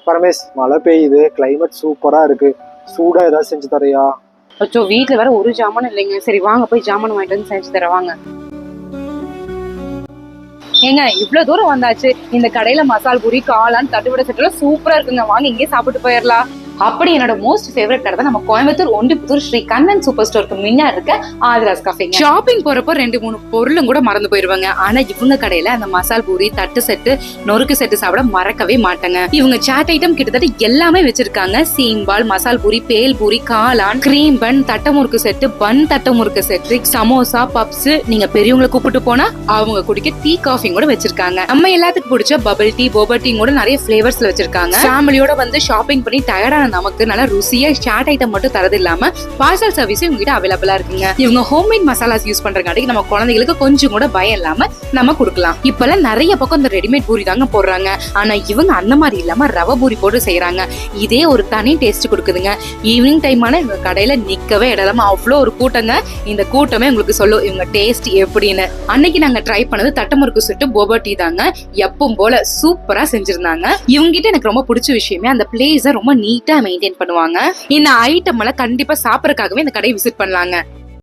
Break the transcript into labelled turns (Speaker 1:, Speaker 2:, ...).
Speaker 1: பரமேஷ், மழை பெய்யுது, கிளைமேட் சூப்பரா இருக்கு. சூடா ஏதாவது செஞ்சு தரையா?
Speaker 2: அச்சோ, வீட்டுல வேற ஒரு ஜாமான் இல்லைங்க. சரி வாங்க போய் ஜாமான் வாங்கிட்டு வந்து செஞ்சு தர வாங்க. ஏங்க இவ்வளவு தூரம் வந்தாச்சு, இந்த கடையில மசால் பூரி, காளான், தட்டுவடை செட் எல்லாம் சூப்பரா இருக்குங்க. வாங்க இங்கே சாப்பிட்டு போயிடலாம். அப்படி என்னோட மோஸ்ட் ஃபேவரட் கடை தான் நம்ம கோயம்புத்தூர் ஒண்டிப்புத்தூர் ஸ்ரீ கண்ணன் சூப்பர் ஸ்டோருக்கு முன்ன இருக்க ஆதிராஸ் கஃபேங்க. ஷாப்பிங் போறப்போ 2-3 பொருளும் கூட மறந்து போயிருவாங்க. ஆனா இவங்க கடையில அந்த மசால் பூரி, தட்டு செட்டு, நொறுக்கு செட்டு சாப்பிட மறக்கவே மாட்டாங்க. இவங்க சாட் ஐட்டம் கிட்டத்தட்ட எல்லாமே வச்சிருக்காங்க. சீம்பால், மசால் பூரி, பேல் பூரி, காளான், கிரீம் பன், தட்ட முறுக்கு செட்டு, பன் தட்ட முறுக்கு செட்டு, சமோசா, பப்ஸ், நீங்க பெரியவங்களை கூப்பிட்டு போனா அவங்க குடிக்க டீ காஃபி கூட வச்சிருக்காங்க. நம்ம எல்லாத்துக்கும் பிடிச்ச பபிள் டீ, போபா டீ கூட நிறைய பிளேவர்ஸ்ல வச்சிருக்காங்க. ஃபேமிலியோட வந்து ஷாப்பிங் பண்ணி டயர்டா நமக்கு நல்ல ருசியா சாட் ஐட்டம் மட்டும் தரது இல்லாம பார்சல் சர்வீஸ் இவங்க கிட்ட அவைலபிளா இருக்குங்க. இவங்க ஹோம்மேட் மசாலாஸ் யூஸ் பண்றங்காட்டி நம்ம குழந்தைகளுக்கு கொஞ்சம் கூட பயம் இல்லாம நம்ம கொடுக்கலாம். இப்பெல்லாம் நிறைய பக்கம் இந்த ரெடிமேட் பூரி தாங்க போடுறாங்க. ஆனா இவங்க அந்த மாதிரி இல்லாம ரவை பூரி போட்டு செய்யறாங்க. இதே ஒரு தனி டேஸ்ட் கொடுக்குதுங்க. ஈவினிங் டைமான இவங்க கடையில நிக்கவே இடலாம அவ்வளோ ஒரு கூட்டங்க. இந்த கூட்டமே உங்களுக்கு சொல்லும் இவங்க டேஸ்ட் எப்படின்னு. அன்னைக்கு நாங்க ட்ரை பண்ணது தட்டமுறுக்கு செட்டு, போபா டீ தாங்க. எப்பவும் போல சூப்பரா செஞ்சிருந்தாங்க. இவங்க கிட்ட எனக்கு ரொம்ப பிடிச்ச விஷயமே அந்த பிளேஸ ரொம்ப நீட்டா மெயின்டைன் பண்ணுவாங்க. இந்த ஐட்டம் எல்லாம் கண்டிப்பா சாப்பிடறதுக்காகவே இந்த கடையை விசிட் பண்ணலாங்க.